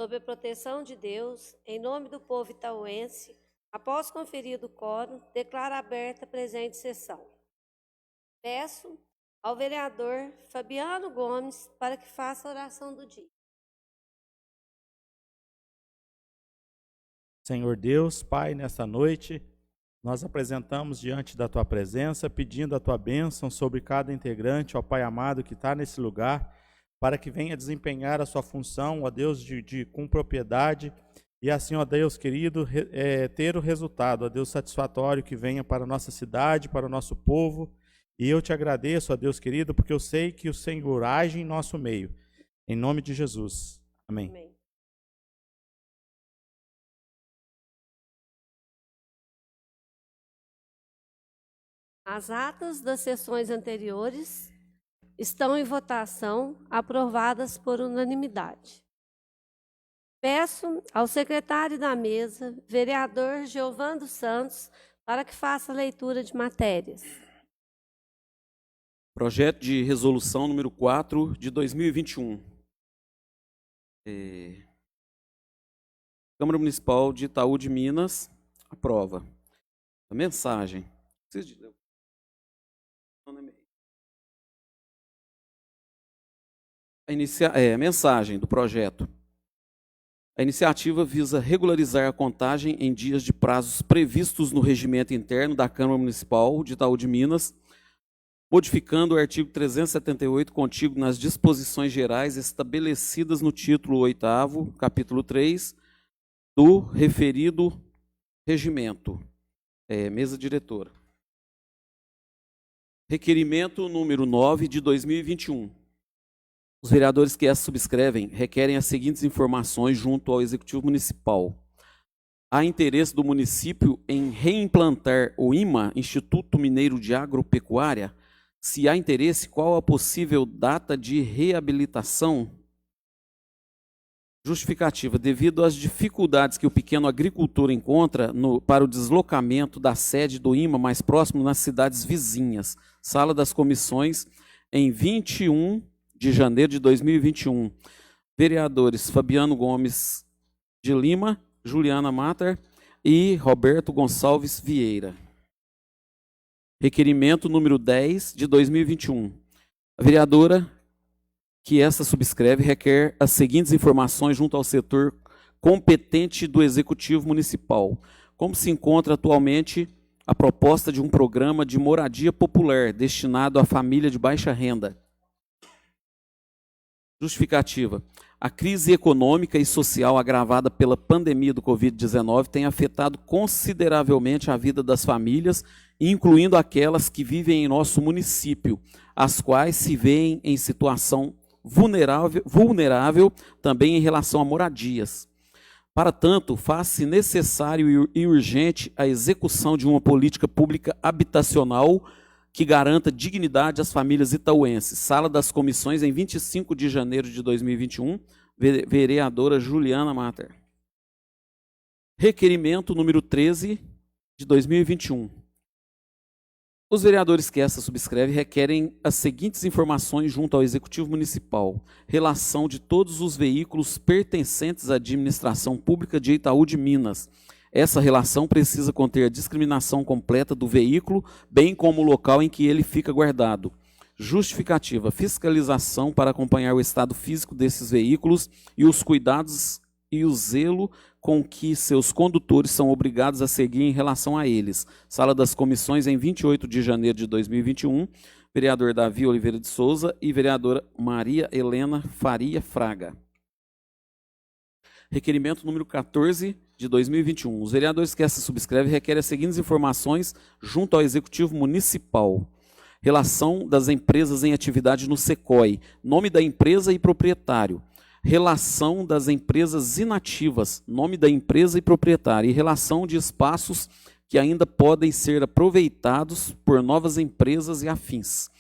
Sob a proteção de Deus, em nome do povo itauense, após conferido o quórum, declaro aberta a presente sessão. Peço ao vereador Fabiano Gomes para que faça a oração do dia. Senhor Deus, Pai, nesta noite, nós apresentamos diante da Tua presença, pedindo a Tua bênção sobre cada integrante, ó Pai amado, que está nesse lugar, para que venha desempenhar a sua função, ó Deus, com propriedade, e assim, ó Deus querido, ter o resultado, ó Deus, satisfatório que venha para a nossa cidade, para o nosso povo. E eu te agradeço, ó Deus querido, porque eu sei que o Senhor age em nosso meio. Em nome de Jesus. Amém. Amém. As atas das sessões anteriores estão em votação, aprovadas por unanimidade. Peço ao secretário da mesa, vereador Geovando Santos, para que faça a leitura de matérias. Projeto de resolução número 4 de 2021. Câmara Municipal de Itaú de Minas aprova. A mensagem. Mensagem do projeto. A iniciativa visa regularizar a contagem em dias de prazos previstos no regimento interno da Câmara Municipal de Itaú de Minas, modificando o artigo 378 contido nas disposições gerais estabelecidas no título 8º, capítulo 3, do referido regimento. Mesa diretora. Requerimento número 9 de 2021. Os vereadores que essa subscrevem requerem as seguintes informações junto ao Executivo Municipal. Há interesse do município em reimplantar o IMA, Instituto Mineiro de Agropecuária? Se há interesse, qual a possível data de reabilitação? Justificativa. Devido às dificuldades que o pequeno agricultor encontra para o deslocamento da sede do IMA mais próximo nas cidades vizinhas. Sala das Comissões, em 21 de janeiro de 2021. Vereadores Fabiano Gomes de Lima, Juliana Matar e Roberto Gonçalves Vieira. Requerimento número 10 de 2021. A vereadora que essa subscreve requer as seguintes informações junto ao setor competente do Executivo Municipal. Como se encontra atualmente a proposta de um programa de moradia popular destinado à família de baixa renda? Justificativa. A crise econômica e social agravada pela pandemia do Covid-19 tem afetado consideravelmente a vida das famílias, incluindo aquelas que vivem em nosso município, as quais se veem em situação vulnerável também em relação a moradias. Para tanto, faz-se necessário e urgente a execução de uma política pública habitacional que garanta dignidade às famílias itauenses. Sala das Comissões, em 25 de janeiro de 2021, vereadora Juliana Matar. Requerimento número 13 de 2021. Os vereadores que essa subscreve requerem as seguintes informações junto ao Executivo Municipal. Relação de todos os veículos pertencentes à administração pública de Itaú de Minas. Essa relação precisa conter a discriminação completa do veículo, bem como o local em que ele fica guardado. Justificativa. Fiscalização para acompanhar o estado físico desses veículos e os cuidados e o zelo com que seus condutores são obrigados a seguir em relação a eles. Sala das Comissões, em 28 de janeiro de 2021, vereador Davi Oliveira de Souza e vereadora Maria Helena Faria Fraga. Requerimento número 14 de 2021. Os vereadores que essa subscreve requerem as seguintes informações junto ao Executivo Municipal. Relação das empresas em atividade no SECOI, nome da empresa e proprietário. Relação das empresas inativas, nome da empresa e proprietário. E relação de espaços que ainda podem ser aproveitados por novas empresas e afins.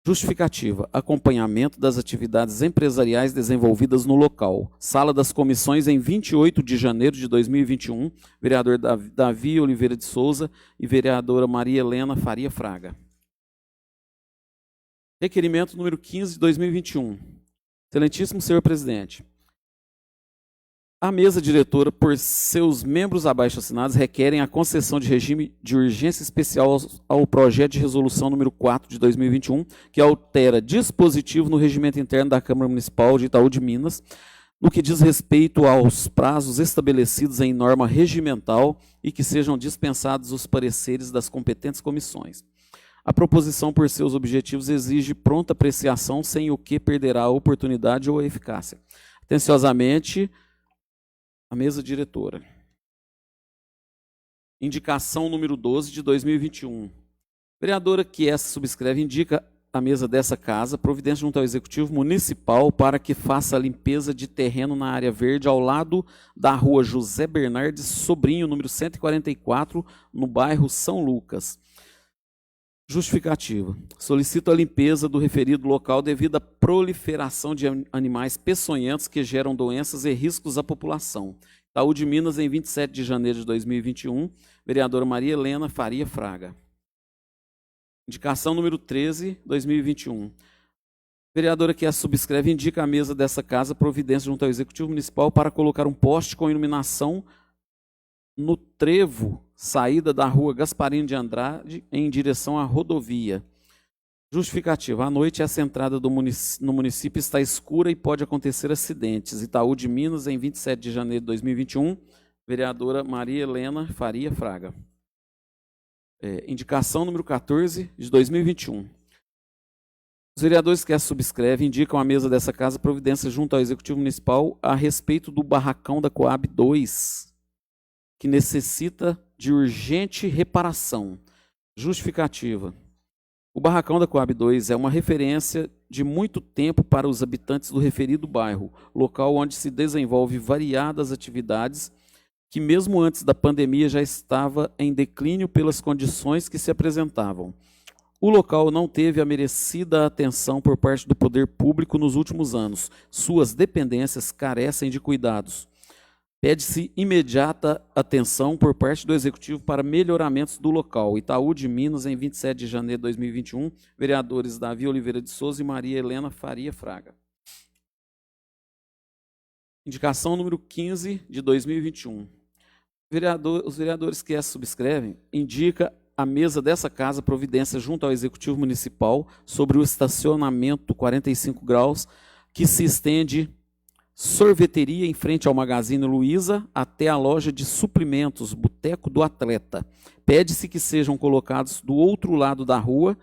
Justificativa: acompanhamento das atividades empresariais desenvolvidas no local. Sala das Comissões, em 28 de janeiro de 2021, vereador Davi Oliveira de Souza e vereadora Maria Helena Faria Fraga. Requerimento número 15 de 2021. Excelentíssimo senhor presidente, a mesa diretora, por seus membros abaixo assinados, requerem a concessão de regime de urgência especial ao projeto de resolução número 4 de 2021, que altera dispositivo no regimento interno da Câmara Municipal de Itaú de Minas, no que diz respeito aos prazos estabelecidos em norma regimental e que sejam dispensados os pareceres das competentes comissões. A proposição, por seus objetivos, exige pronta apreciação, sem o que perderá a oportunidade ou a eficácia. Atenciosamente, a mesa diretora. Indicação número 12 de 2021. Vereadora que essa subscreve indica a mesa dessa casa providência junto ao Executivo Municipal para que faça a limpeza de terreno na área verde ao lado da rua José Bernardes Sobrinho, número 144, no bairro São Lucas. Justificativa: solicito a limpeza do referido local devido à proliferação de animais peçonhentos que geram doenças e riscos à população. Itaú de Minas, em 27 de janeiro de 2021, vereadora Maria Helena Faria Fraga. Indicação número 13, 2021. Vereadora que a subscreve indica a mesa dessa casa providência junto ao Executivo Municipal para colocar um poste com iluminação no trevo, saída da rua Gasparino de Andrade, em direção à rodovia. Justificativa: à noite essa entrada no município está escura e pode acontecer acidentes. Itaú de Minas, em 27 de janeiro de 2021, vereadora Maria Helena Faria Fraga. Indicação número 14 de 2021. Os vereadores que a subscrevem indicam a mesa dessa casa providência junto ao Executivo Municipal a respeito do barracão da Coab 2, que necessita de urgente reparação. Justificativa: o barracão da Coab 2 é uma referência de muito tempo para os habitantes do referido bairro, local onde se desenvolve variadas atividades que mesmo antes da pandemia já estava em declínio pelas condições que se apresentavam. O local não teve a merecida atenção por parte do poder público nos últimos anos. Suas dependências carecem de cuidados. Pede-se imediata atenção por parte do Executivo para melhoramentos do local. Itaú de Minas, em 27 de janeiro de 2021, vereadores Davi Oliveira de Souza e Maria Helena Faria Fraga. Indicação número 15 de 2021. Os vereadores que essa subscrevem indica a mesa dessa casa providência junto ao Executivo Municipal sobre o estacionamento 45 graus que se estende sorveteria em frente ao Magazine Luiza até a loja de suprimentos Boteco do Atleta. Pede-se que sejam colocados do outro lado da rua,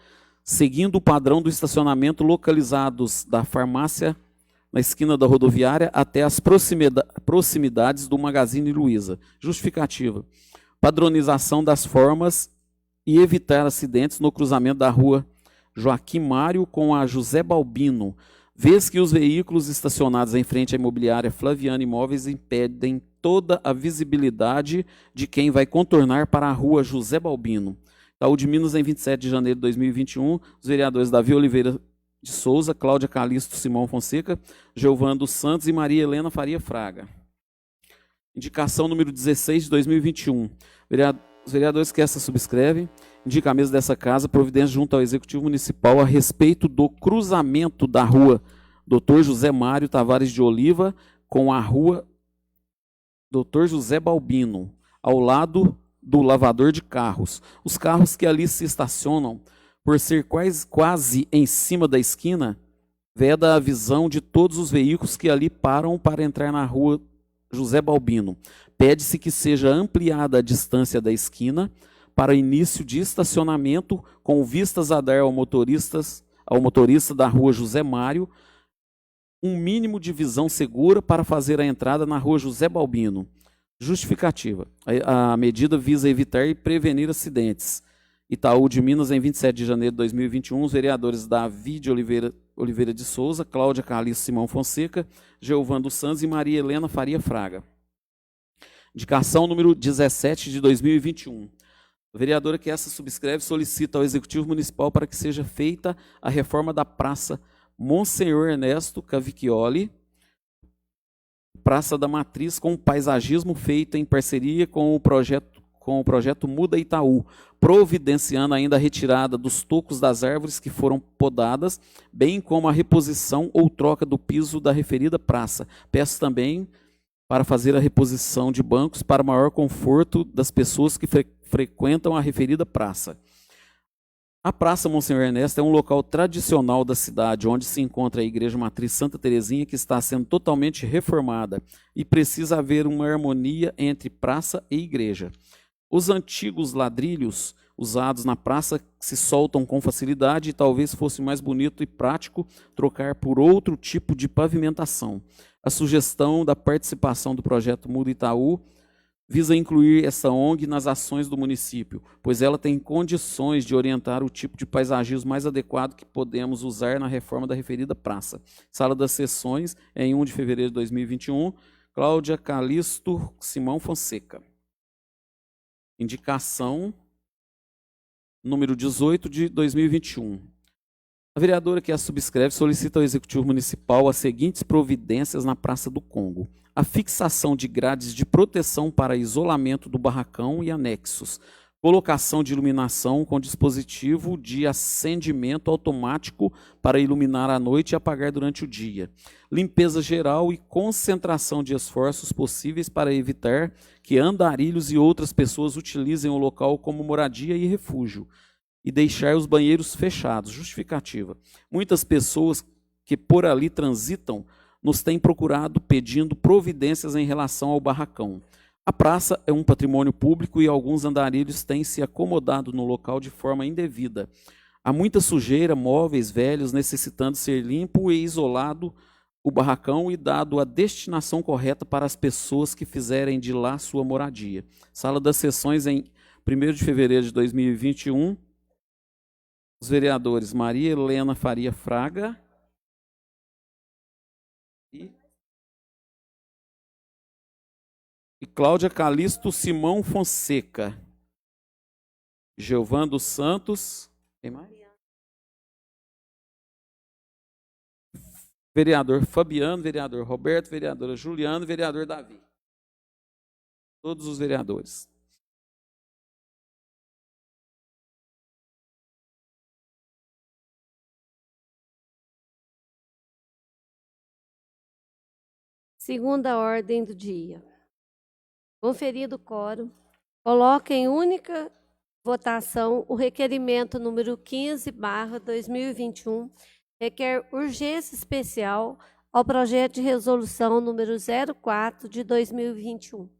seguindo o padrão do estacionamento localizados da farmácia na esquina da rodoviária até as proximidades do Magazine Luiza. Justificativa: padronização das formas e evitar acidentes no cruzamento da rua Joaquim Mário com a José Balbino, vez que os veículos estacionados em frente à imobiliária Flaviana Imóveis impedem toda a visibilidade de quem vai contornar para a rua José Balbino. Itaú de Minas, em 27 de janeiro de 2021, os vereadores Davi Oliveira de Souza, Cláudia Calisto Simão Fonseca, Geovando dos Santos e Maria Helena Faria Fraga. Indicação número 16 de 2021. Os vereadores que essa subscrevem indica a mesa dessa casa providência junto ao Executivo Municipal a respeito do cruzamento da rua Dr. José Mário Tavares de Oliva com a rua Dr. José Balbino, ao lado do lavador de carros. Os carros que ali se estacionam, por ser quase em cima da esquina, veda a visão de todos os veículos que ali param para entrar na rua José Balbino. Pede-se que seja ampliada a distância da esquina para início de estacionamento, com vistas a dar ao motorista da rua José Mário um mínimo de visão segura para fazer a entrada na rua José Balbino. Justificativa: a medida visa evitar e prevenir acidentes. Itaú de Minas, em 27 de janeiro de 2021, os vereadores Davi de Oliveira de Souza, Cláudia Carliço Simão Fonseca, Geovando Santos e Maria Helena Faria Fraga. Indicação número 17 de 2021. A vereadora que essa subscreve solicita ao Executivo Municipal para que seja feita a reforma da Praça Monsenhor Ernesto Cavicchioli, Praça da Matriz, com paisagismo feito em parceria com o projeto Muda Itaú, providenciando ainda a retirada dos tocos das árvores que foram podadas, bem como a reposição ou troca do piso da referida praça. Peço também para fazer a reposição de bancos para maior conforto das pessoas que frequentam a referida praça. A Praça Monsenhor Ernesto é um local tradicional da cidade, onde se encontra a Igreja Matriz Santa Terezinha, que está sendo totalmente reformada, e precisa haver uma harmonia entre praça e igreja. Os antigos ladrilhos usados na praça se soltam com facilidade e talvez fosse mais bonito e prático trocar por outro tipo de pavimentação. A sugestão da participação do projeto Muda Itaú visa incluir essa ONG nas ações do município, pois ela tem condições de orientar o tipo de paisagismo mais adequado que podemos usar na reforma da referida praça. Sala das Sessões, em 1 de fevereiro de 2021, Cláudia Calisto Simão Fonseca. Indicação número 18 de 2021. A vereadora que a subscreve solicita ao Executivo Municipal as seguintes providências na Praça do Congo: a fixação de grades de proteção para isolamento do barracão e anexos, colocação de iluminação com dispositivo de acendimento automático para iluminar à noite e apagar durante o dia, limpeza geral e concentração de esforços possíveis para evitar que andarilhos e outras pessoas utilizem o local como moradia e refúgio, e deixar os banheiros fechados. Justificativa: muitas pessoas que por ali transitam nos têm procurado pedindo providências em relação ao barracão. A praça é um patrimônio público e alguns andarilhos têm se acomodado no local de forma indevida. Há muita sujeira, móveis velhos necessitando ser limpo e isolado o barracão e dado a destinação correta para as pessoas que fizerem de lá sua moradia. Sala das Sessões, em 1º de fevereiro de 2021. Os vereadores Maria Helena Faria Fraga e Cláudia Calisto Simão Fonseca. Geovan dos Santos. Quem mais? Vereador Fabiano, vereador Roberto, vereadora Juliana, vereador Davi. Todos os vereadores. Segunda ordem do dia. Conferido o quórum, coloca em única votação o requerimento número 15/2021, requer urgência especial ao projeto de resolução número 04 de 2021.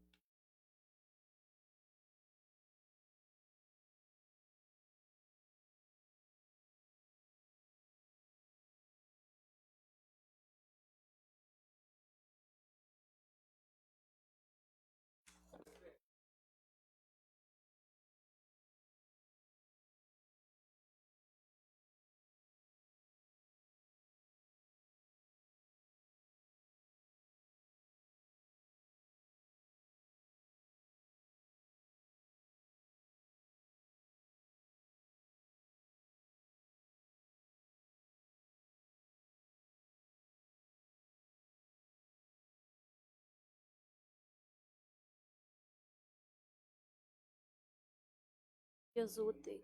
Dias úteis.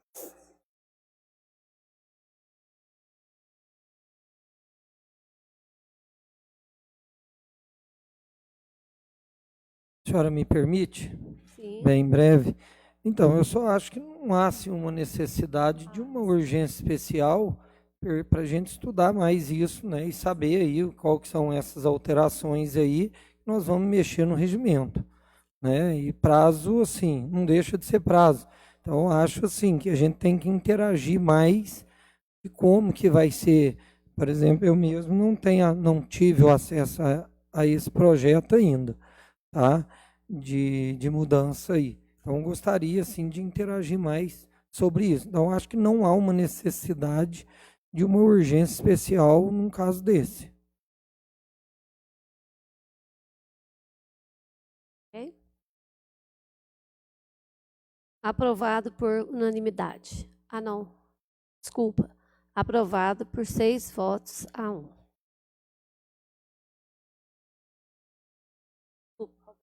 A senhora me permite? Sim. Bem breve. Então, eu só acho que não há assim, uma necessidade de uma urgência especial para a gente estudar mais isso, né? E saber aí qual que são essas alterações aí que nós vamos mexer no regimento, né? E prazo, assim, não deixa de ser prazo. Então, eu acho assim que a gente tem que interagir mais de como que vai ser. Por exemplo, eu mesmo não tive o acesso a esse projeto ainda, tá? De mudança aí. Então, gostaria, assim, de interagir mais sobre isso. Então, acho que não há uma necessidade de uma urgência especial num caso desse. Ok? Aprovado por unanimidade. Ah, não. Desculpa. Aprovado por 6 votos a 1. Desculpa.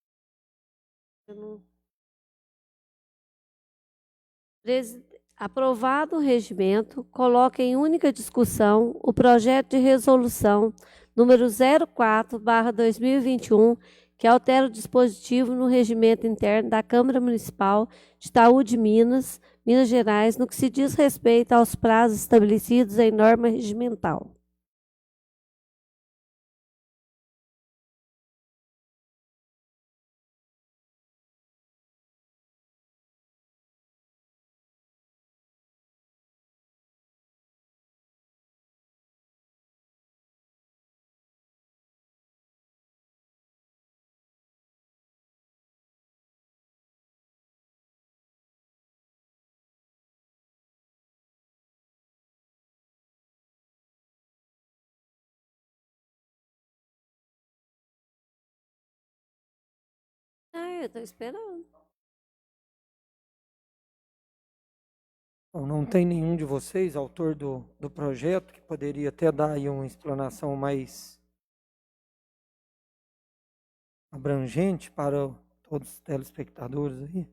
Eu não... Aprovado o regimento, coloca em única discussão o projeto de resolução número 04/2021, que altera o dispositivo no regimento interno da Câmara Municipal de Itaú de Minas, Minas Gerais, no que se diz respeito aos prazos estabelecidos em norma regimental. Eu estou esperando. Bom, não tem nenhum de vocês, autor do projeto, que poderia até dar aí uma explanação mais abrangente para todos os telespectadores aí?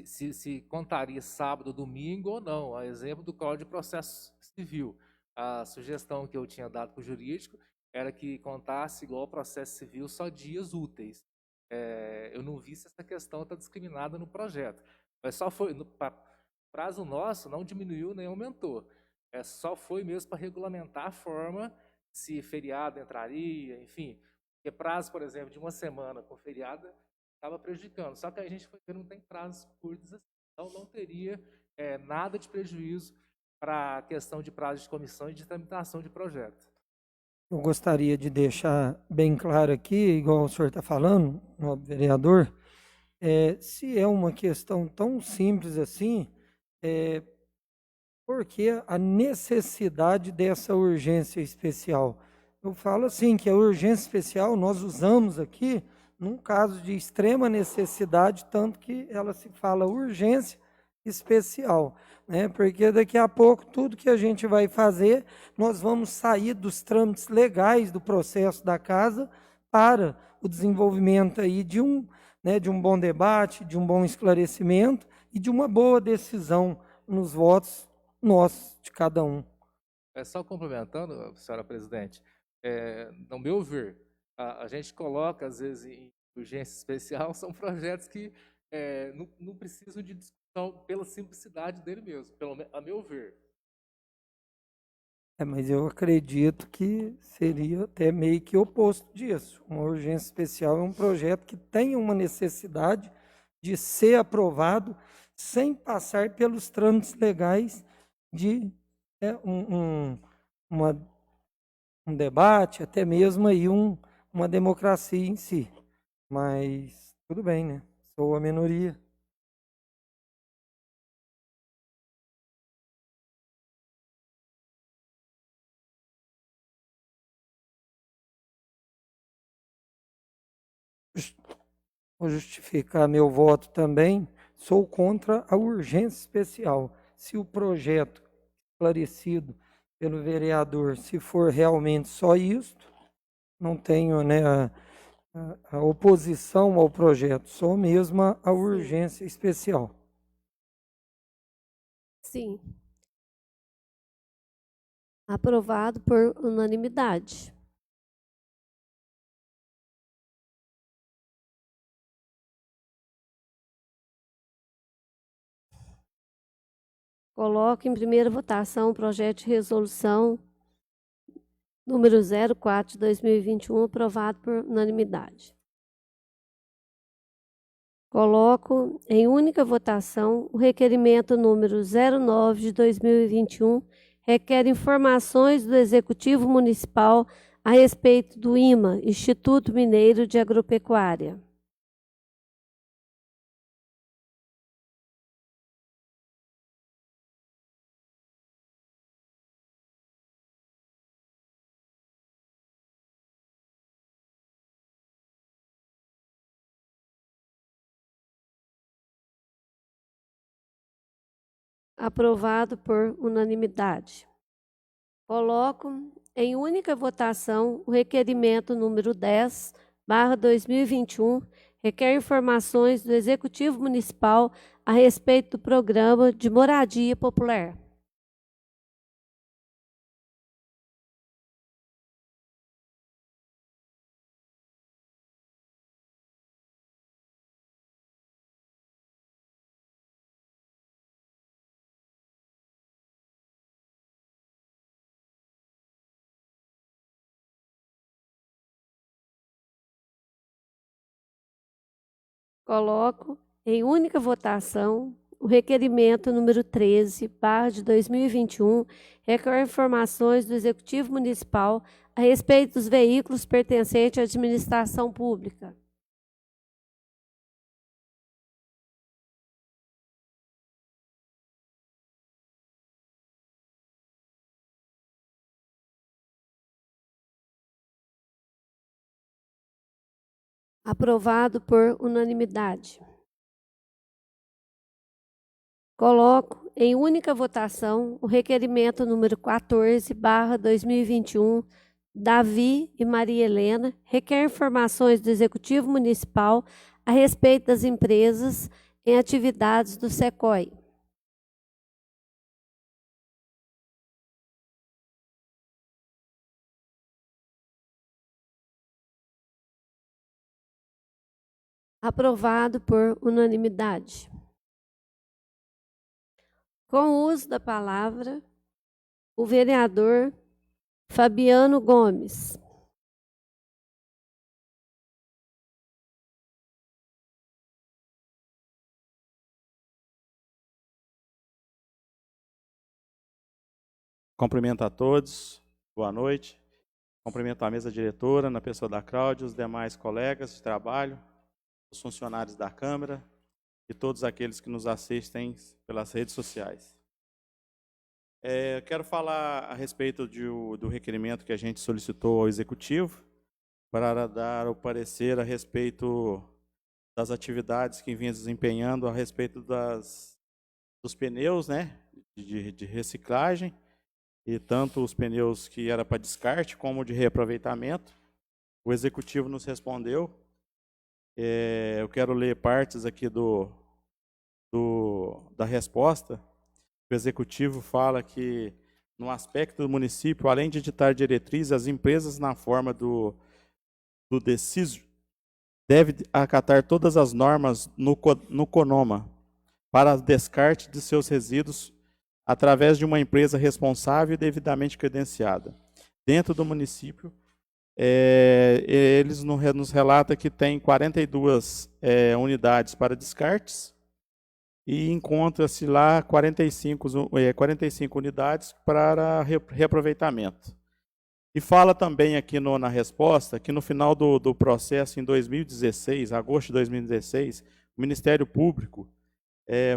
Se contaria sábado, domingo ou não, a exemplo do Código de Processo Civil. A sugestão que eu tinha dado para o jurídico era que contasse igual ao processo civil só dias úteis. Eu não vi se essa questão está discriminada no projeto. Mas só foi, no prazo nosso, não diminuiu nem aumentou. Só foi mesmo para regulamentar a forma, se feriado entraria, enfim. Porque prazo, por exemplo, de uma semana com feriado, estava prejudicando. Só que a gente foi ver, não tem prazos curtos assim. Então não teria nada de prejuízo para a questão de prazo de comissão e de tramitação de projeto. Eu gostaria de deixar bem claro aqui, igual o senhor está falando, nobre vereador, se é uma questão tão simples assim, por que a necessidade dessa urgência especial? Eu falo assim, que a urgência especial nós usamos aqui num caso de extrema necessidade, tanto que ela se fala urgência especial, né? Porque daqui a pouco tudo que a gente vai fazer, nós vamos sair dos trâmites legais do processo da casa para o desenvolvimento aí de um bom debate, de um bom esclarecimento e de uma boa decisão nos votos nossos, de cada um. Só complementando, senhora presidente, no meu ver, a gente coloca, às vezes, em urgência especial, são projetos que não precisam de discussão pela simplicidade dele mesmo, a meu ver. Mas eu acredito que seria até meio que oposto disso. Uma urgência especial é um projeto que tem uma necessidade de ser aprovado sem passar pelos trâmites legais de um debate, até mesmo aí uma democracia em si. Mas tudo bem, né? Sou a minoria. Vou justificar meu voto também. Sou contra a urgência especial. Se o projeto esclarecido pelo vereador, se for realmente só isto, não tenho, né, a oposição ao projeto, só mesmo a urgência especial. Sim. Aprovado por unanimidade. Coloco em primeira votação o projeto de resolução número 04 de 2021, aprovado por unanimidade. Coloco em única votação o requerimento número 09 de 2021, requer informações do Executivo Municipal a respeito do IMA, Instituto Mineiro de Agropecuária. Aprovado por unanimidade. Coloco em única votação o requerimento número 10/2021, requer informações do Executivo Municipal a respeito do Programa de Moradia Popular. Coloco em única votação o requerimento número 13/2021, requer informações do Executivo Municipal a respeito dos veículos pertencentes à administração pública. Aprovado por unanimidade. Coloco em única votação o requerimento número 14/2021, Davi e Maria Helena, requer informações do Executivo Municipal a respeito das empresas em atividades do SECOI. Aprovado por unanimidade. Com o uso da palavra, o vereador Fabiano Gomes. Cumprimento a todos, boa noite. Cumprimento a mesa diretora, na pessoa da Cláudia, os demais colegas de trabalho, os funcionários da Câmara e todos aqueles que nos assistem pelas redes sociais. Eu quero falar a respeito do requerimento que a gente solicitou ao Executivo para dar o parecer a respeito das atividades que vinha desempenhando a respeito dos pneus, né, de reciclagem, e tanto os pneus que era para descarte como de reaproveitamento. O Executivo nos respondeu. Eu quero ler partes aqui da resposta. O Executivo fala que, no aspecto do município, além de editar diretrizes, as empresas, na forma do DECISO, devem acatar todas as normas no CONOMA para descarte de seus resíduos através de uma empresa responsável e devidamente credenciada. Dentro do município, eles nos relatam que tem 42 unidades para descartes e encontra-se lá 45 unidades para reaproveitamento. E fala também aqui na resposta que no final do processo, em 2016, agosto de 2016, o Ministério Público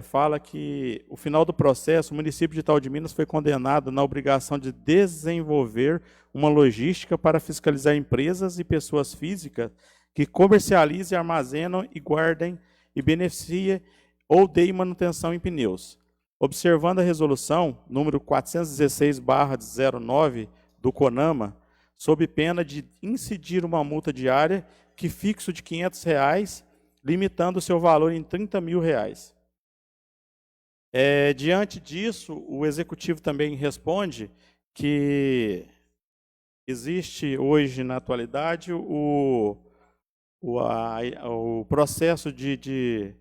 fala que, o final do processo, o município de Itaú de Minas foi condenado na obrigação de desenvolver uma logística para fiscalizar empresas e pessoas físicas que comercializem, armazenam e guardem e beneficiem ou deem manutenção em pneus. Observando a resolução número 416/09 do CONAMA, sob pena de incidir uma multa diária que fixo de R$ 500, limitando o seu valor em R$ 30.000. Diante disso, o Executivo também responde que existe hoje, na atualidade, o processo de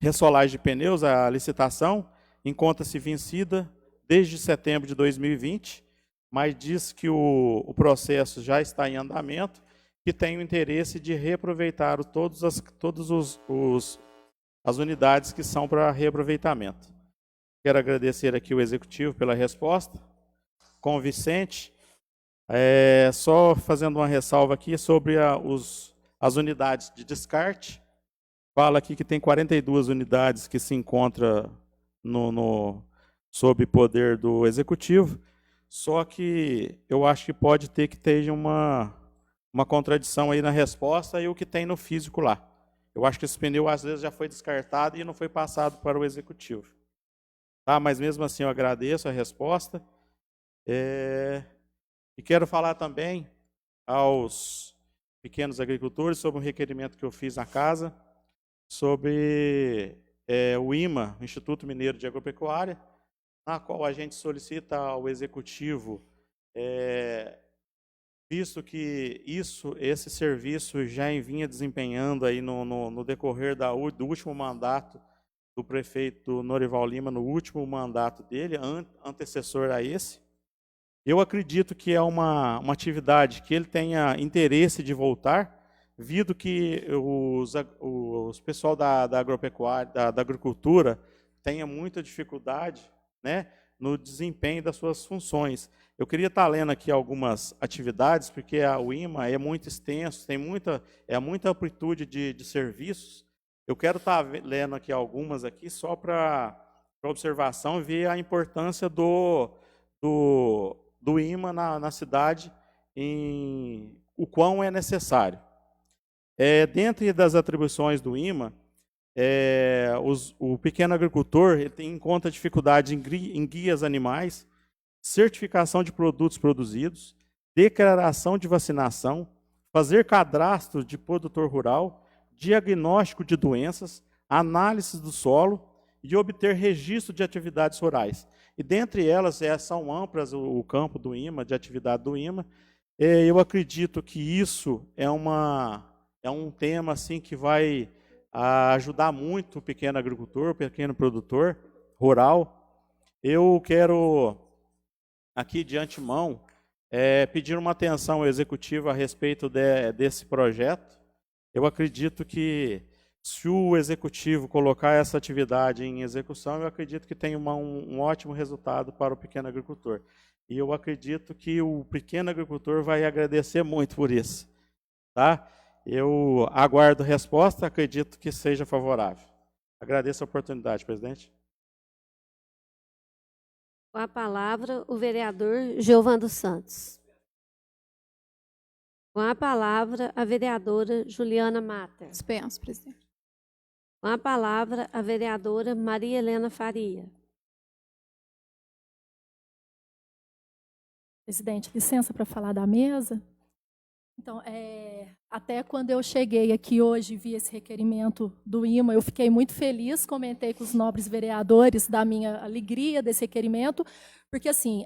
ressolagem de pneus, a licitação, encontra-se vencida desde setembro de 2020, mas diz que o processo já está em andamento, que tem o interesse de reaproveitar todas as unidades que são para reaproveitamento. Quero agradecer aqui o Executivo pela resposta. Com o Vicente, só fazendo uma ressalva aqui sobre as unidades de descarte. Fala aqui que tem 42 unidades que se encontram sob poder do Executivo, só que eu acho que pode ter uma contradição aí na resposta e o que tem no físico lá. Eu acho que esse pneu, às vezes, já foi descartado e não foi passado para o executivo. Tá? Mas, mesmo assim, eu agradeço a resposta. E quero falar também aos pequenos agricultores sobre um requerimento que eu fiz na casa, sobre o IMA, Instituto Mineiro de Agropecuária, na qual a gente solicita ao executivo, visto que esse serviço já vinha desempenhando aí no decorrer do último mandato do prefeito Norival Lima, no último mandato dele, antecessor a esse. Eu acredito que é uma atividade que ele tenha interesse de voltar, visto que os pessoal da agropecuária, da agricultura, tenha muita dificuldade, né, no desempenho das suas funções. Eu queria estar lendo aqui algumas atividades, porque o IMA é muito extenso, tem muita amplitude de serviços. Eu quero estar lendo aqui algumas aqui só para observação e ver a importância do IMA na cidade, o quão é necessário. Dentre das atribuições do IMA, o pequeno agricultor ele encontra dificuldade em guias animais, certificação de produtos produzidos, declaração de vacinação, fazer cadastro de produtor rural, diagnóstico de doenças, análise do solo e obter registro de atividades rurais. E dentre elas são amplas o campo do IMA, de atividade do IMA. Eu acredito que isso é um tema assim, que vai ajudar muito o pequeno agricultor, o pequeno produtor rural. Eu quero, aqui de antemão, pedir uma atenção ao executivo a respeito desse projeto. Eu acredito que, se o executivo colocar essa atividade em execução, eu acredito que tem um ótimo resultado para o pequeno agricultor. E eu acredito que o pequeno agricultor vai agradecer muito por isso. Tá? Eu aguardo resposta, acredito que seja favorável. Agradeço a oportunidade, presidente. Com a palavra, o vereador Giovando Santos. Com a palavra, a vereadora Juliana Mater. Dispenso, presidente. Com a palavra, a vereadora Maria Helena Faria. Presidente, licença para falar da mesa. Então, até quando eu cheguei aqui hoje e vi esse requerimento do IMA, eu fiquei muito feliz, comentei com os nobres vereadores da minha alegria desse requerimento, porque, assim,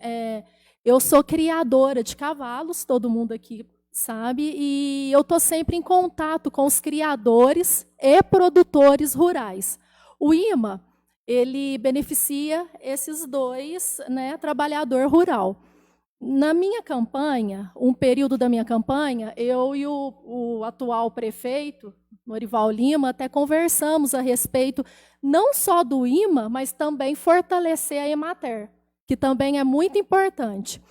eu sou criadora de cavalos, todo mundo aqui sabe, e eu estou sempre em contato com os criadores e produtores rurais. O IMA, ele beneficia esses dois, né, trabalhador rural. Na minha campanha, um período da minha campanha, eu e o atual prefeito, Norival Lima, até conversamos a respeito não só do IMA, mas também fortalecer a Emater, que também é muito importante.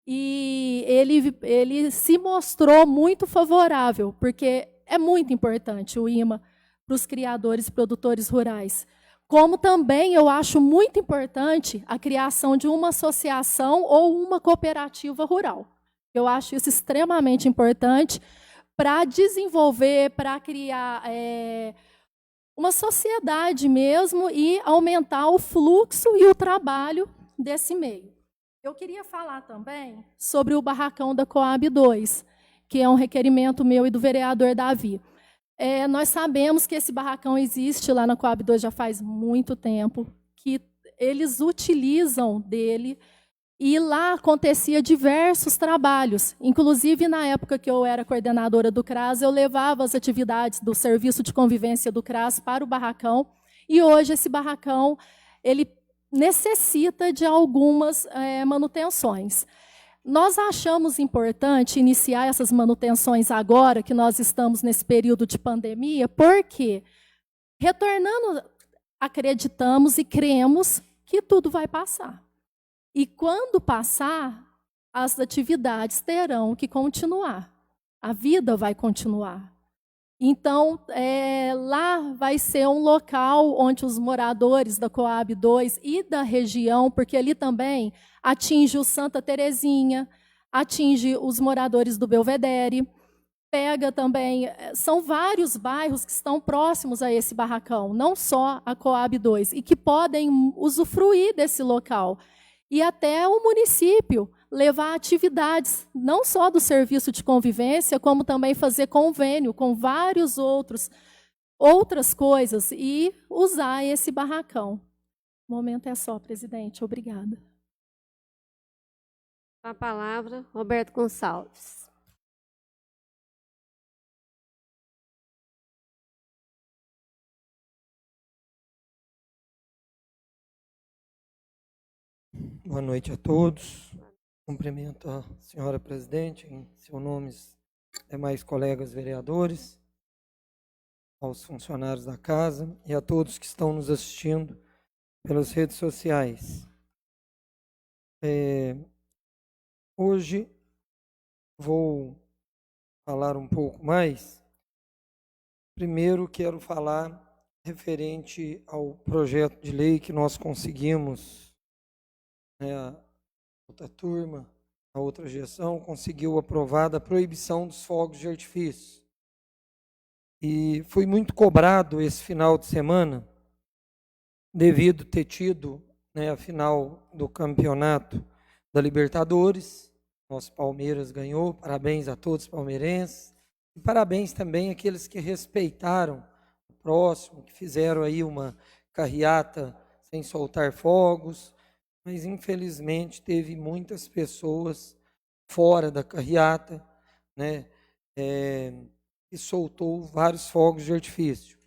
E ele se mostrou muito favorável, porque é muito importante o IMA para os criadores e produtores rurais. Como também eu acho muito importante a criação de uma associação ou uma cooperativa rural. Eu acho isso extremamente importante para desenvolver, para criar uma sociedade mesmo e aumentar o fluxo e o trabalho desse meio. Eu queria falar também sobre o barracão da Coab 2, que é um requerimento meu e do vereador Davi. Nós sabemos que esse barracão existe lá na Coab 2 já faz muito tempo, que eles utilizam dele, e lá acontecia diversos trabalhos. Inclusive, na época que eu era coordenadora do CRAS, eu levava as atividades do serviço de convivência do CRAS para o barracão, e hoje esse barracão ele necessita de algumas manutenções. Nós achamos importante iniciar essas manutenções agora, que nós estamos nesse período de pandemia, porque, retornando, acreditamos e cremos que tudo vai passar. E, quando passar, as atividades terão que continuar. A vida vai continuar. Então, lá vai ser um local onde os moradores da Coab 2 e da região, porque ali também atinge o Santa Terezinha, atinge os moradores do Belvedere. pega também, são vários bairros que estão próximos a esse barracão, não só a Coab 2, e que podem usufruir desse local. E até o município levar atividades, não só do serviço de convivência, como também fazer convênio com vários outras coisas e usar esse barracão. O momento é só, presidente. Obrigada. Com a palavra, Roberto Gonçalves. Boa noite a todos. Cumprimento a senhora presidente, em seu nome, demais colegas vereadores, aos funcionários da casa e a todos que estão nos assistindo pelas redes sociais. Hoje vou falar um pouco mais. Primeiro quero falar referente ao projeto de lei que nós conseguimos, a outra turma, a outra gestão conseguiu aprovar a proibição dos fogos de artifício. E foi muito cobrado esse final de semana, devido ter tido a final do campeonato da Libertadores. Nosso Palmeiras ganhou, parabéns a todos os palmeirenses. E parabéns também àqueles que respeitaram o próximo, que fizeram aí uma carreata sem soltar fogos, mas infelizmente teve muitas pessoas fora da carreata, e soltou vários fogos de artifício.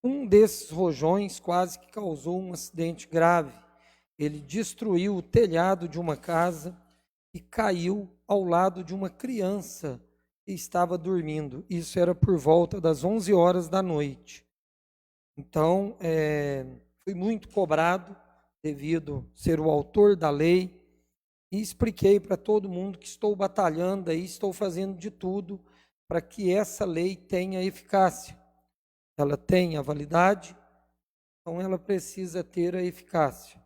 Um desses rojões quase que causou um acidente grave. Ele destruiu o telhado de uma casa e caiu ao lado de uma criança que estava dormindo. Isso era por volta das 11 horas da noite. Então, fui muito cobrado, devido ser o autor da lei, e expliquei para todo mundo que estou batalhando aí, estou fazendo de tudo para que essa lei tenha eficácia. Ela tem a validade, então ela precisa ter a eficácia.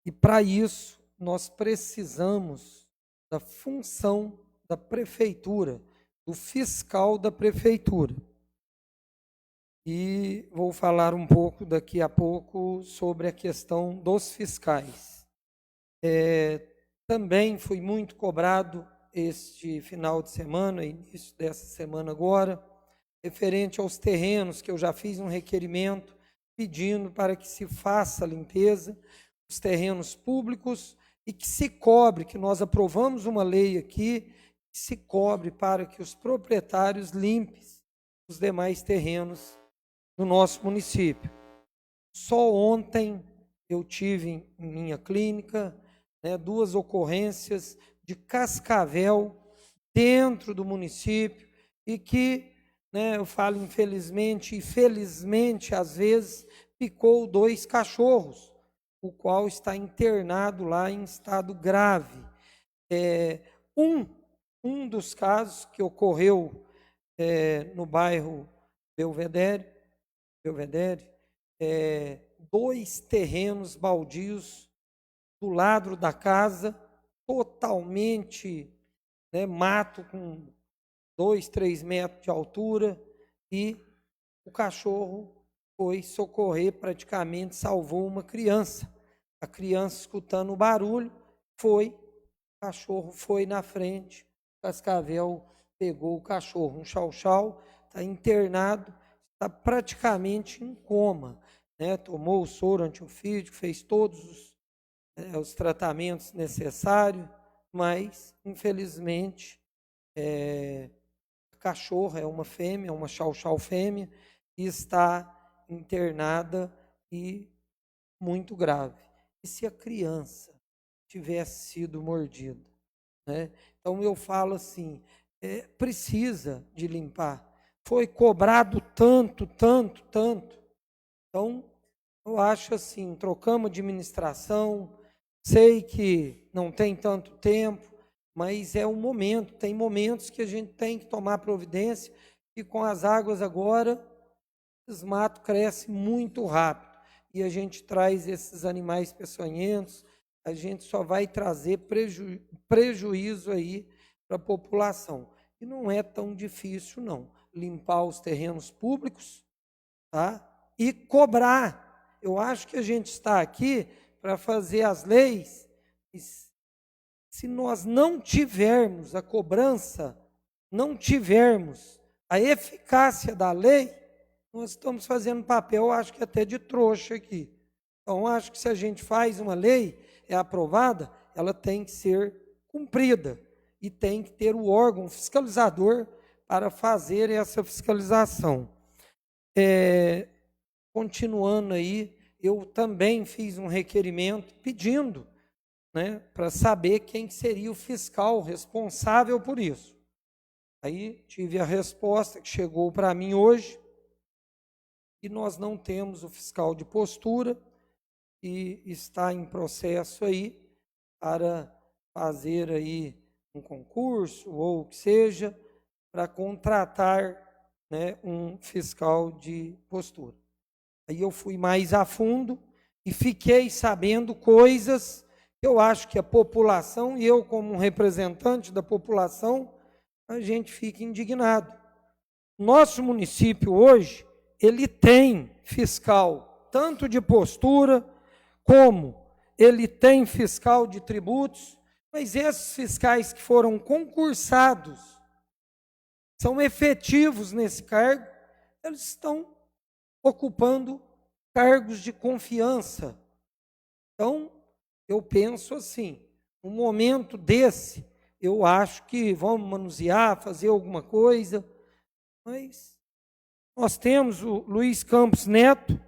E para isso, nós precisamos da função da prefeitura, do fiscal da prefeitura. E vou falar um pouco daqui a pouco sobre a questão dos fiscais. Também foi muito cobrado este final de semana, início dessa semana agora, referente aos terrenos, que eu já fiz um requerimento pedindo para que se faça a limpeza dos terrenos públicos e que se cobre, que nós aprovamos uma lei aqui, que se cobre para que os proprietários limpem os demais terrenos do nosso município. Só ontem eu tive em minha clínica 2 ocorrências de cascavel dentro do município e que, eu falo infelizmente e felizmente, às vezes, picou 2 cachorros, o qual está internado lá em estado grave. Um dos casos que ocorreu no bairro Belvedere, 2 terrenos baldios do lado da casa, totalmente mato com 2, 3 metros de altura, e o cachorro foi socorrer, praticamente salvou uma criança. A criança, escutando o barulho, o cachorro foi na frente, o cascavel pegou o cachorro, um chau-chau, está internado, está praticamente em coma, tomou o soro antiofídico, fez todos os tratamentos necessários, mas, infelizmente, a cachorra é uma fêmea, uma chau-chau fêmea, e está internada e muito grave. E se a criança tivesse sido mordida? Então, eu falo assim, precisa de limpar. Foi cobrado tanto. Então, eu acho assim, trocamos administração, sei que não tem tanto tempo, mas é um momento, tem momentos que a gente tem que tomar providência, e com as águas agora, os matos crescem muito rápido, e a gente traz esses animais peçonhentos, a gente só vai trazer prejuízo aí para a população. E não é tão difícil, não. Limpar os terrenos públicos, tá? E cobrar. Eu acho que a gente está aqui para fazer as leis. E se nós não tivermos a cobrança, não tivermos a eficácia da lei, nós estamos fazendo papel, acho que até de trouxa aqui. Então, acho que se a gente faz uma lei, é aprovada, ela tem que ser cumprida e tem que ter o órgão fiscalizador para fazer essa fiscalização. Continuando aí, eu também fiz um requerimento pedindo, né, para saber quem seria o fiscal responsável por isso. Aí tive a resposta que chegou para mim hoje, e nós não temos o fiscal de postura, e está em processo aí para fazer aí um concurso ou o que seja, para contratar, né, um fiscal de postura. Aí eu fui mais a fundo e fiquei sabendo coisas que eu acho que a população, e eu como um representante da população, a gente fica indignado. Nosso município hoje, ele tem fiscal tanto de postura, como ele tem fiscal de tributos, mas esses fiscais que foram concursados, são efetivos nesse cargo, eles estão ocupando cargos de confiança. Então, eu penso assim, um momento desse, eu acho que vamos manusear, fazer alguma coisa, mas nós temos o Luiz Campos Neto,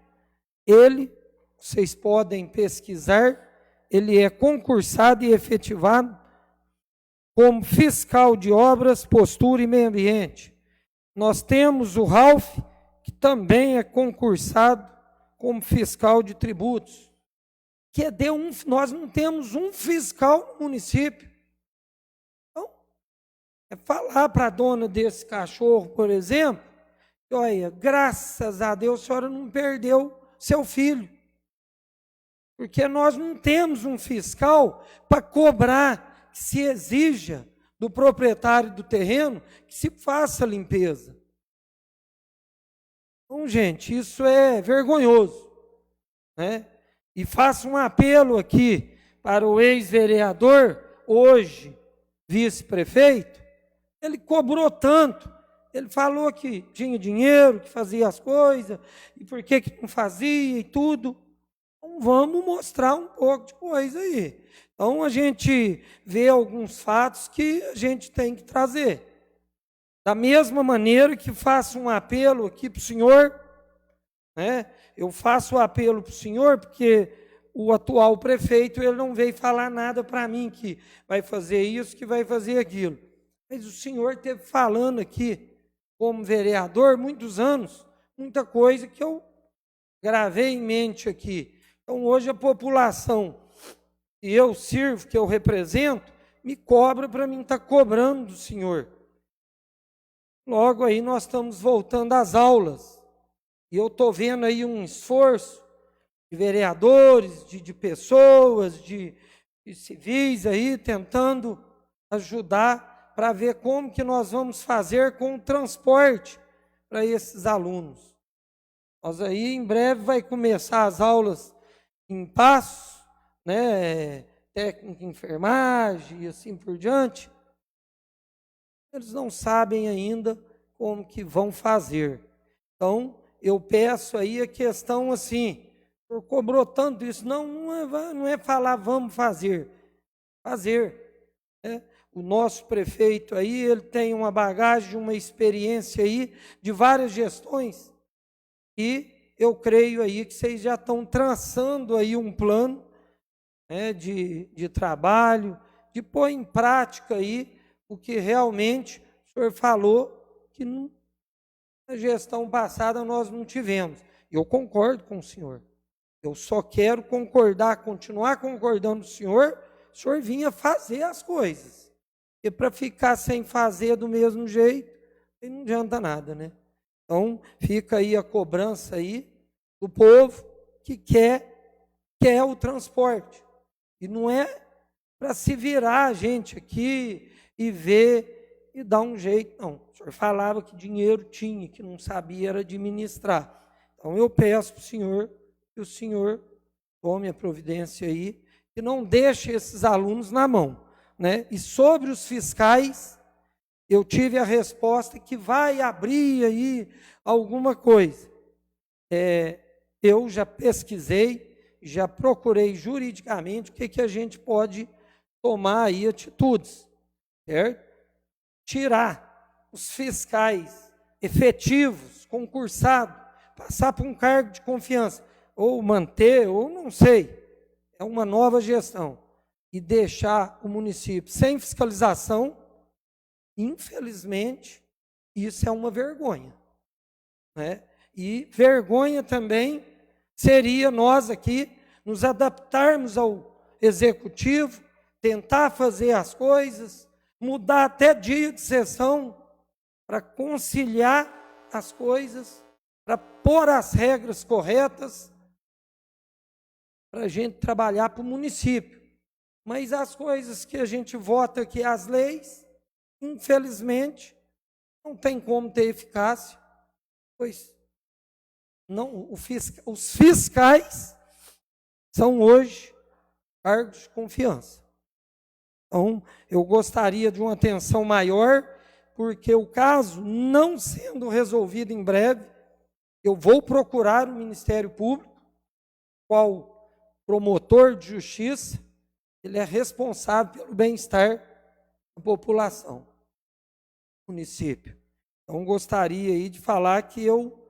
ele, vocês podem pesquisar, ele é concursado e efetivado como fiscal de obras, postura e meio ambiente. Nós temos o Ralph, que também é concursado como fiscal de tributos. Nós não temos um fiscal no município. Então, é falar para a dona desse cachorro, por exemplo, que, olha, graças a Deus a senhora não perdeu seu filho. Porque nós não temos um fiscal para cobrar que se exija do proprietário do terreno que se faça a limpeza. Então, gente, isso é vergonhoso, né? E faço um apelo aqui para o ex-vereador, hoje vice-prefeito, ele cobrou tanto, ele falou que tinha dinheiro, que fazia as coisas, e por que não fazia e tudo. Então, vamos mostrar um pouco de coisa aí. Então, a gente vê alguns fatos que a gente tem que trazer. Da mesma maneira que faço um apelo aqui para o senhor, né? Eu faço o apelo para o senhor porque o atual prefeito ele não veio falar nada para mim que vai fazer isso, que vai fazer aquilo. Mas o senhor esteve falando aqui, como vereador, muitos anos, muita coisa que eu gravei em mente aqui. Então, hoje a população que eu sirvo, que eu represento, me cobra para mim estar cobrando do senhor. Logo aí nós estamos voltando às aulas. E eu estou vendo aí um esforço de vereadores, de pessoas, de civis aí, tentando ajudar para ver como que nós vamos fazer com o transporte para esses alunos. Nós aí em breve vai começar as aulas em Passos, né, técnica em enfermagem e assim por diante. Eles não sabem ainda como que vão fazer. Então, eu peço aí a questão assim, o senhor cobrou tanto isso, não é falar vamos fazer, né? O nosso prefeito aí, ele tem uma bagagem, uma experiência aí de várias gestões, e eu creio aí que vocês já estão traçando aí um plano, né, de trabalho, de pôr em prática aí o que realmente o senhor falou que na gestão passada nós não tivemos. Eu concordo com o senhor. Eu só quero continuar concordando com o senhor vinha fazer as coisas. E para ficar sem fazer do mesmo jeito, não adianta nada, né? Então, fica aí a cobrança aí do povo que quer o transporte. E não é para se virar a gente aqui e ver e dar um jeito. Não, o senhor falava que dinheiro tinha, que não sabia era administrar. Então, eu peço para o senhor que o senhor tome a providência aí, que não deixe esses alunos na mão, né? E sobre os fiscais, eu tive a resposta que vai abrir aí alguma coisa. Eu já pesquisei, já procurei juridicamente o que a gente pode tomar aí atitudes, certo? Tirar os fiscais efetivos, concursados, passar para um cargo de confiança, ou manter, ou não sei, é uma nova gestão, e deixar o município sem fiscalização, infelizmente, isso é uma vergonha, né? E vergonha também seria nós aqui nos adaptarmos ao executivo, tentar fazer as coisas, mudar até dia de sessão para conciliar as coisas, para pôr as regras corretas, para a gente trabalhar para o município. Mas as coisas que a gente vota aqui, as leis, infelizmente, não tem como ter eficácia, pois não, os fiscais são hoje cargos de confiança. Então, eu gostaria de uma atenção maior, porque o caso não sendo resolvido em breve, eu vou procurar o Ministério Público, qual promotor de justiça, ele é responsável pelo bem-estar da população do município. Então, gostaria aí de falar que eu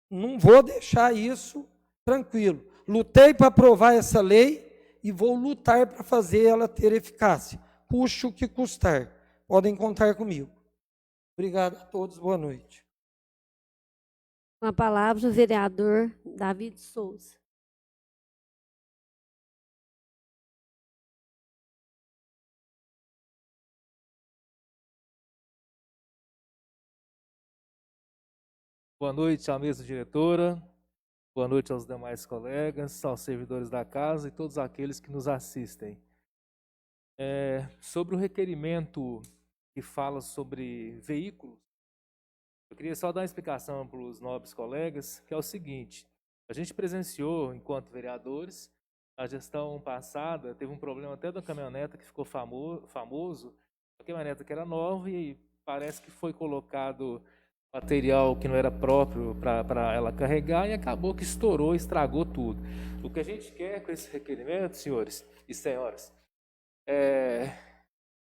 não vou deixar isso tranquilo. Lutei para aprovar essa lei e vou lutar para fazer ela ter eficácia, custe o que custar. Podem contar comigo. Obrigado a todos, boa noite. Com a palavra o vereador David Souza. Boa noite à mesa diretora, boa noite aos demais colegas, aos servidores da casa e todos aqueles que nos assistem. Sobre o requerimento que fala sobre veículos, eu queria só dar uma explicação para os nobres colegas, que é o seguinte: a gente presenciou, enquanto vereadores, a gestão passada, teve um problema até da caminhoneta que ficou famoso, a caminhoneta que era nova e parece que foi colocado material que não era próprio para ela carregar e acabou que estourou, estragou tudo. O que a gente quer com esse requerimento, senhores e senhoras, é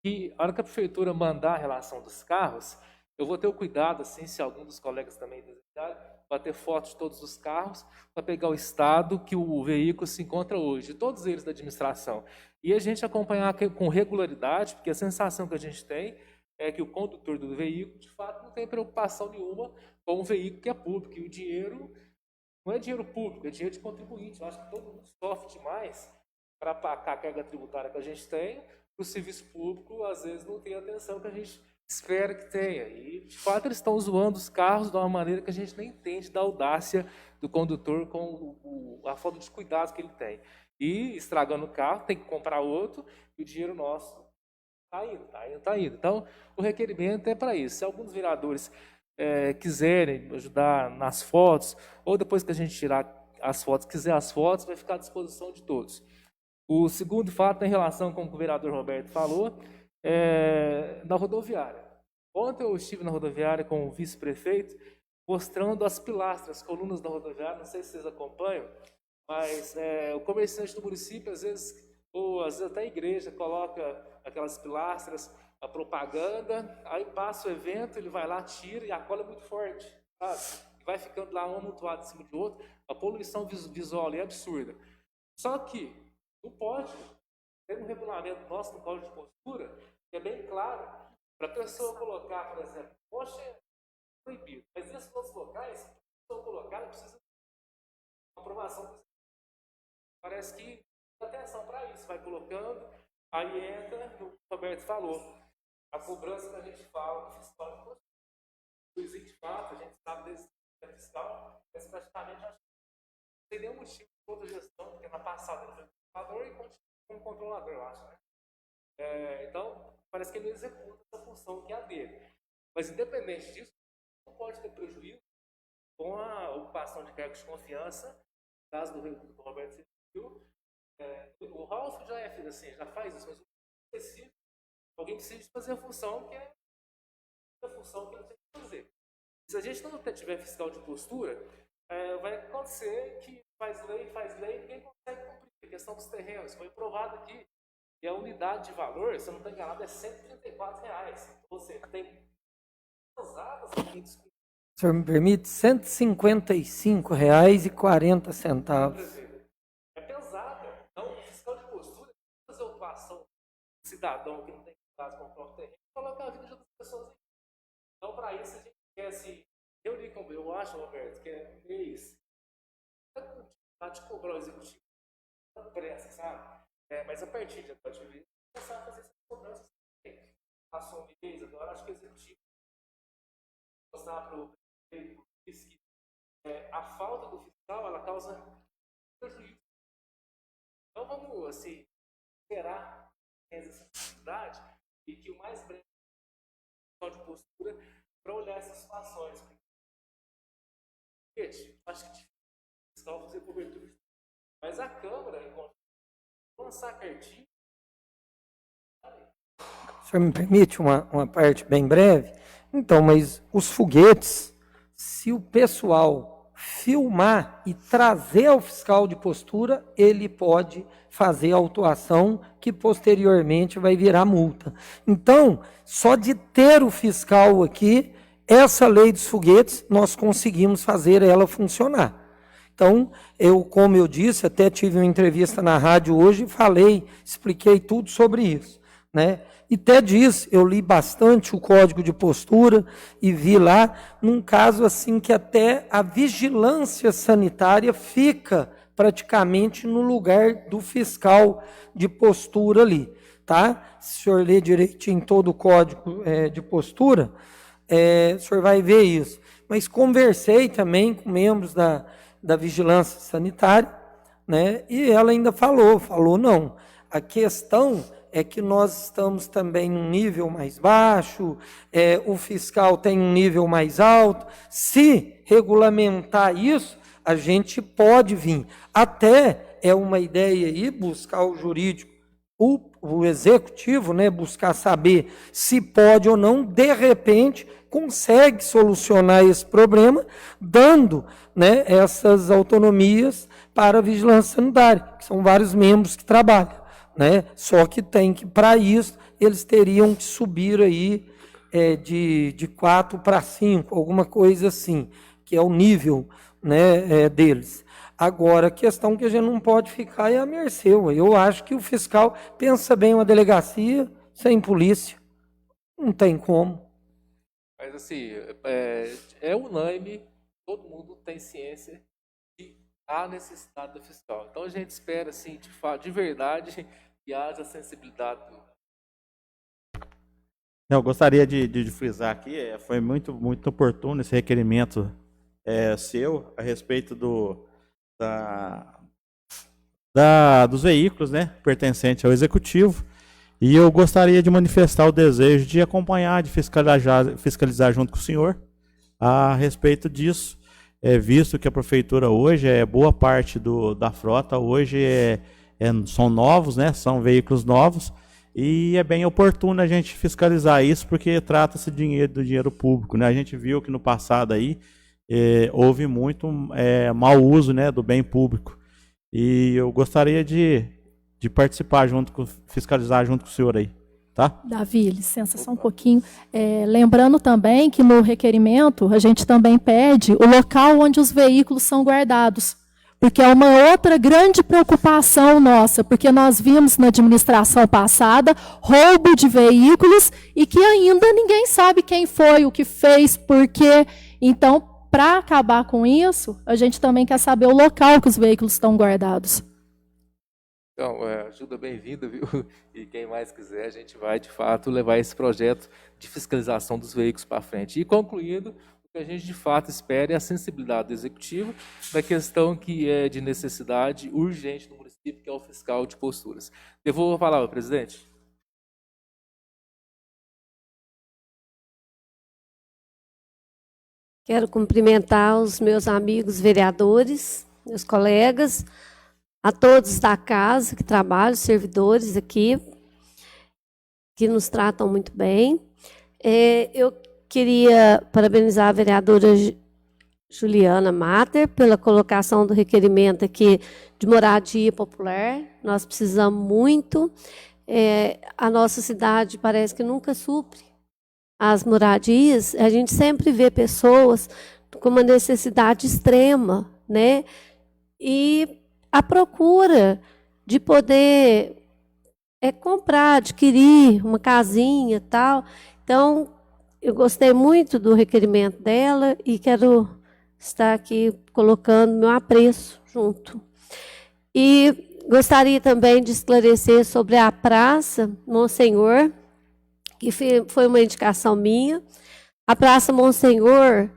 que a hora que a prefeitura mandar a relação dos carros, eu vou ter o cuidado, assim, se algum dos colegas também desejar, bater fotos de todos os carros para pegar o estado que o veículo se encontra hoje, todos eles da administração. E a gente acompanhar com regularidade, porque a sensação que a gente tem é que o condutor do veículo, de fato, não tem preocupação nenhuma com o veículo que é público. E o dinheiro não é dinheiro público, é dinheiro de contribuinte. Eu acho que todo mundo sofre demais para pagar a carga tributária que a gente tem, para o serviço público, às vezes, não tem a atenção que a gente espera que tenha. E, de fato, eles estão zoando os carros de uma maneira que a gente nem entende da audácia do condutor com a falta de cuidado que ele tem. E, estragando o carro, tem que comprar outro, e o dinheiro nosso está indo. Então, o requerimento é para isso. Se alguns vereadores quiserem ajudar nas fotos, ou depois que a gente tirar as fotos, quiser as fotos, vai ficar à disposição de todos. O segundo fato é em relação com o que o vereador Roberto falou, na rodoviária. Ontem eu estive na rodoviária com o vice-prefeito, mostrando as pilastras, as colunas da rodoviária, não sei se vocês acompanham, mas o comerciante do município, às vezes, ou às vezes até a igreja, coloca aquelas pilastras, a propaganda, aí passa o evento, ele vai lá, tira e a cola é muito forte, sabe? E vai ficando lá um amontoado em cima de outro, a poluição visual ali é absurda. Só que não pode, tem um regulamento nosso no Código de Postura, que é bem claro, para a pessoa colocar, por exemplo, poxa, é proibido, mas nesses outros locais, se a pessoa colocar, precisa de uma aprovação. Parece que dá atenção para isso, vai colocando, aí entra, o que o Roberto falou, a cobrança que a gente fala do fiscal de postura. O existe de fato, a gente sabe desse fiscal, mas praticamente acho que não tem nenhum motivo de outra gestão, porque na passada ele foi controlador e continua como controlador, eu acho, né? Então, parece que ele não executa essa função que é a dele. Mas, independente disso, não pode ter prejuízo com a ocupação de cargos de confiança, no caso do Roberto Civil. O Ralf já faz isso, mas o específico, alguém precisa fazer a função que é a função que ele tem que fazer. Se a gente não tiver fiscal de postura, vai acontecer que faz lei, ninguém consegue cumprir. A questão dos terrenos foi provado aqui que a unidade de valor, se eu não estou enganado, é R$134. Ou seja, tem pesadas aqui. O senhor me permite? R$155,40. É pesada. Então, o fiscal de postura tem que fazer ocupação do cidadão que não tem cuidado com o próprio terreno e colocar a vida de outras pessoas aqui. Então, para isso, a gente quer se reunir com eu acho, Roberto, que é mês. Tá de cobrar o executivo com pressa, sabe? Mas a partir de agora, começar a fazer essas cobranças também. Passou um mês, agora acho que o executivo mostrar para o prefeito que a falta do fiscal ela causa prejuízo. Então vamos assim, esperar essa necessidade e que o mais breve de postura para olhar essas situações. Acho que é difícil o fiscal fazer cobertura, mas a Câmara lançar a cartilha. O senhor me permite uma parte bem breve? Então, mas os foguetes, se o pessoal filmar e trazer ao fiscal de postura, ele pode fazer a autuação que posteriormente vai virar multa. Então, só de ter o fiscal aqui, essa lei dos foguetes, nós conseguimos fazer ela funcionar. Então, como eu disse, até tive uma entrevista na rádio hoje, expliquei tudo sobre isso, né? E até diz, eu li bastante o código de postura e vi lá, num caso assim que até a vigilância sanitária fica praticamente no lugar do fiscal de postura ali, tá? Se o senhor ler direitinho todo o código de postura, o senhor vai ver isso. Mas conversei também com membros da vigilância sanitária, né? E ela ainda falou não, a questão é que nós estamos também num nível mais baixo, o fiscal tem um nível mais alto. Se regulamentar isso, a gente pode vir. Até é uma ideia aí buscar o jurídico, o executivo, né, buscar saber se pode ou não, de repente, consegue solucionar esse problema, dando, né, essas autonomias para a vigilância sanitária, que são vários membros que trabalham. Né? Só que para isso, eles teriam que subir aí de 4 para 5, alguma coisa assim, que é o nível, né, deles. Agora, a questão que a gente não pode ficar é a mercê. Eu acho que o fiscal pensa bem uma delegacia sem polícia. Não tem como. Mas assim, é unânime, todo mundo tem ciência que há necessidade do fiscal. Então a gente espera, assim, de verdade, que haja sensibilidade. Eu gostaria de frisar aqui, foi muito, muito oportuno esse requerimento seu a respeito dos veículos, né, pertencentes ao Executivo, e eu gostaria de manifestar o desejo de acompanhar, de fiscalizar junto com o senhor a respeito disso, visto que a Prefeitura hoje, boa parte da frota hoje são novos, né, são veículos novos, e é bem oportuno a gente fiscalizar isso, porque trata-se do dinheiro público, né? A gente viu que no passado aí houve muito mau uso, né, do bem público. E eu gostaria de participar fiscalizar junto com o senhor aí, tá? Davi, licença só um pouquinho. Lembrando também que no requerimento a gente também pede o local onde os veículos são guardados. Porque é uma outra grande preocupação nossa, porque nós vimos na administração passada roubo de veículos e que ainda ninguém sabe quem foi, o que fez, por quê. Então, para acabar com isso, a gente também quer saber o local que os veículos estão guardados. Então, ajuda bem-vinda, viu? E quem mais quiser, a gente vai, de fato, levar esse projeto de fiscalização dos veículos para frente. E concluindo, o que a gente de fato espera é a sensibilidade do executivo da questão que é de necessidade urgente no município, que é o fiscal de posturas. Devolvo a palavra, presidente. Quero cumprimentar os meus amigos vereadores, meus colegas, a todos da casa que trabalham, servidores aqui, que nos tratam muito bem. Eu queria parabenizar a vereadora Juliana Mater pela colocação do requerimento aqui de moradia popular. Nós precisamos muito. A nossa cidade parece que nunca supre as moradias. A gente sempre vê pessoas com uma necessidade extrema, né? E a procura de poder comprar, adquirir uma casinha e tal. Então, eu gostei muito do requerimento dela e quero estar aqui colocando meu apreço junto. E gostaria também de esclarecer sobre a Praça Monsenhor, que foi uma indicação minha. A Praça Monsenhor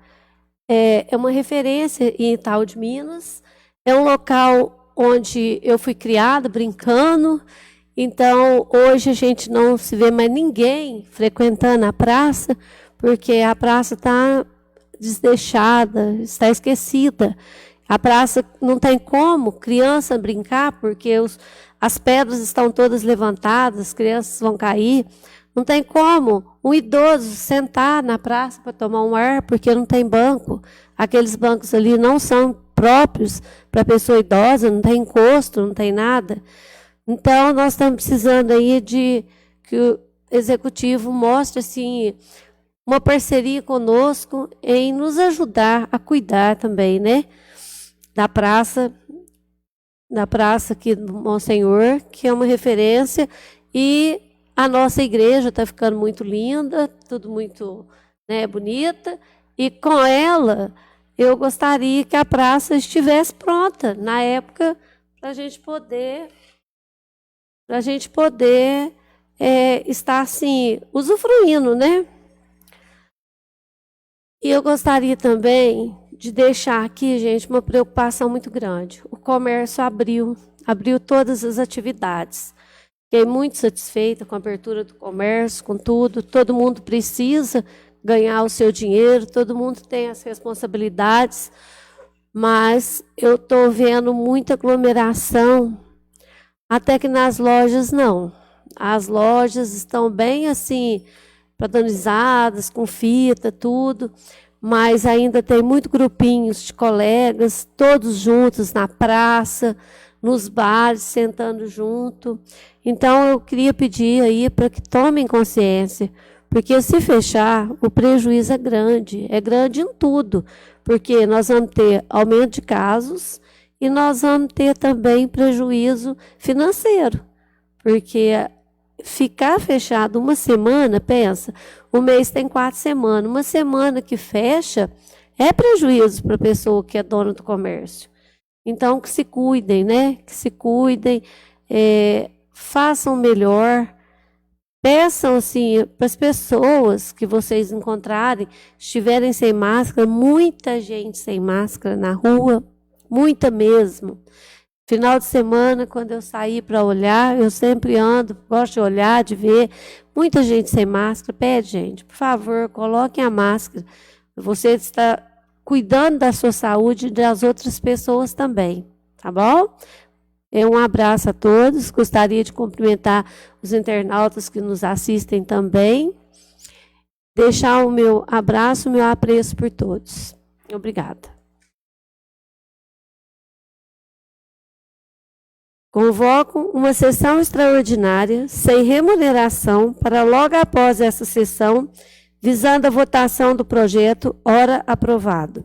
é uma referência em Itaú de Minas. É um local onde eu fui criada, brincando. Então, hoje a gente não se vê mais ninguém frequentando a praça, porque a praça está desdeixada, está esquecida. A praça não tem como criança brincar, porque as pedras estão todas levantadas, as crianças vão cair. Não tem como um idoso sentar na praça para tomar um ar, porque não tem banco. Aqueles bancos ali não são próprios para pessoa idosa, não tem encosto, não tem nada. Então, nós estamos precisando aí de que o executivo mostre assim, uma parceria conosco em nos ajudar a cuidar também, né, da praça aqui do Monsenhor, que é uma referência, e a nossa igreja está ficando muito linda, tudo muito, né, bonita, e com ela eu gostaria que a praça estivesse pronta na época para a gente poder estar assim, usufruindo, né? E eu gostaria também de deixar aqui, gente, uma preocupação muito grande. O comércio abriu todas as atividades. Fiquei muito satisfeita com a abertura do comércio, com tudo. Todo mundo precisa ganhar o seu dinheiro, todo mundo tem as responsabilidades, mas eu estou vendo muita aglomeração. Até que nas lojas, não. As lojas estão bem assim, padronizadas, com fita, tudo, mas ainda tem muito grupinhos de colegas, todos juntos na praça, nos bares, sentando junto. Então, eu queria pedir aí para que tomem consciência, porque se fechar, o prejuízo é grande em tudo, porque nós vamos ter aumento de casos, e nós vamos ter também prejuízo financeiro, porque ficar fechado uma semana, pensa, o mês tem 4 semanas, uma semana que fecha é prejuízo para a pessoa que é dona do comércio. Então, que se cuidem, né? Que se cuidem, façam melhor, peçam assim para as pessoas que vocês encontrarem, estiverem sem máscara, muita gente sem máscara na rua, muita mesmo. Final de semana, quando eu sair para olhar, eu sempre ando, gosto de olhar, de ver, muita gente sem máscara. Pede, gente, por favor, coloquem a máscara. Você está cuidando da sua saúde e das outras pessoas também, tá bom? Um abraço a todos, gostaria de cumprimentar os internautas que nos assistem também, deixar o meu abraço, o meu apreço por todos. Obrigada. Convoco uma sessão extraordinária, sem remuneração, para logo após essa sessão, visando a votação do projeto, ora aprovado.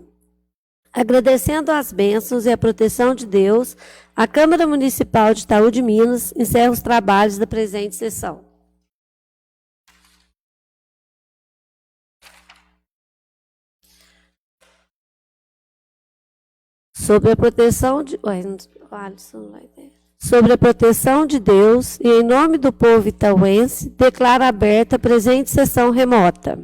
Agradecendo as bênçãos e a proteção de Deus, a Câmara Municipal de Itaú de Minas encerra os trabalhos da presente sessão. Sobre a proteção de... Sobre a proteção de Deus e em nome do povo itauense, declaro aberta a presente sessão remota.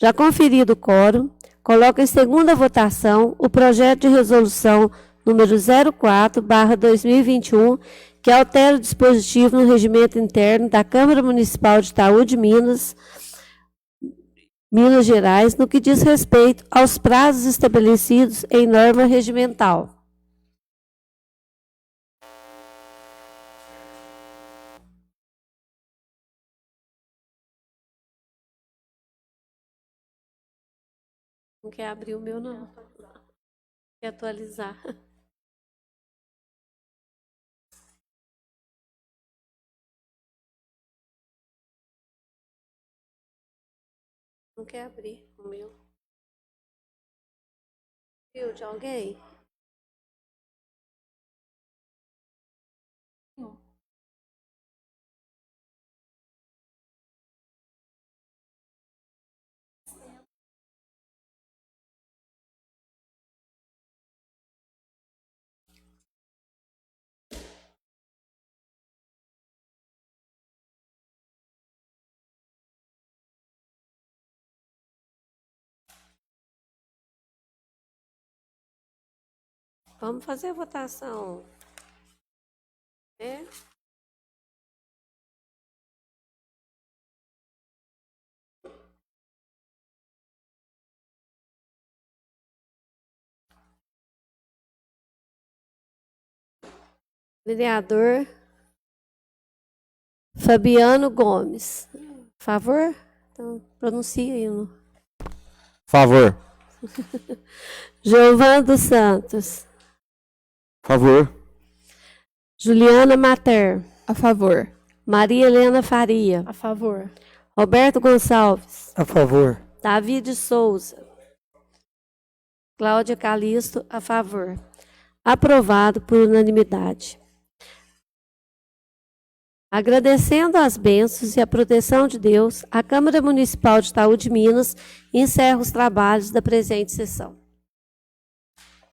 Já conferido o quórum, coloco em segunda votação o projeto de resolução número 04/2021, que altera o dispositivo no regimento interno da Câmara Municipal de Itaú de Minas, Minas Gerais, no que diz respeito aos prazos estabelecidos em norma regimental. Não quer abrir o meu, não. Quer atualizar. Não quer abrir o meu. Viu de alguém? Vamos fazer a votação. É? Vereador Fabiano Gomes. Favor? Então, pronuncia aí. Favor. Giovan dos Santos. Favor. Juliana Mater. A favor. Maria Helena Faria. A favor. Roberto Gonçalves. A favor. David Souza. Cláudia Calisto, a favor. Aprovado por unanimidade. Agradecendo as bênçãos e a proteção de Deus, a Câmara Municipal de Itaú de Minas encerra os trabalhos da presente sessão.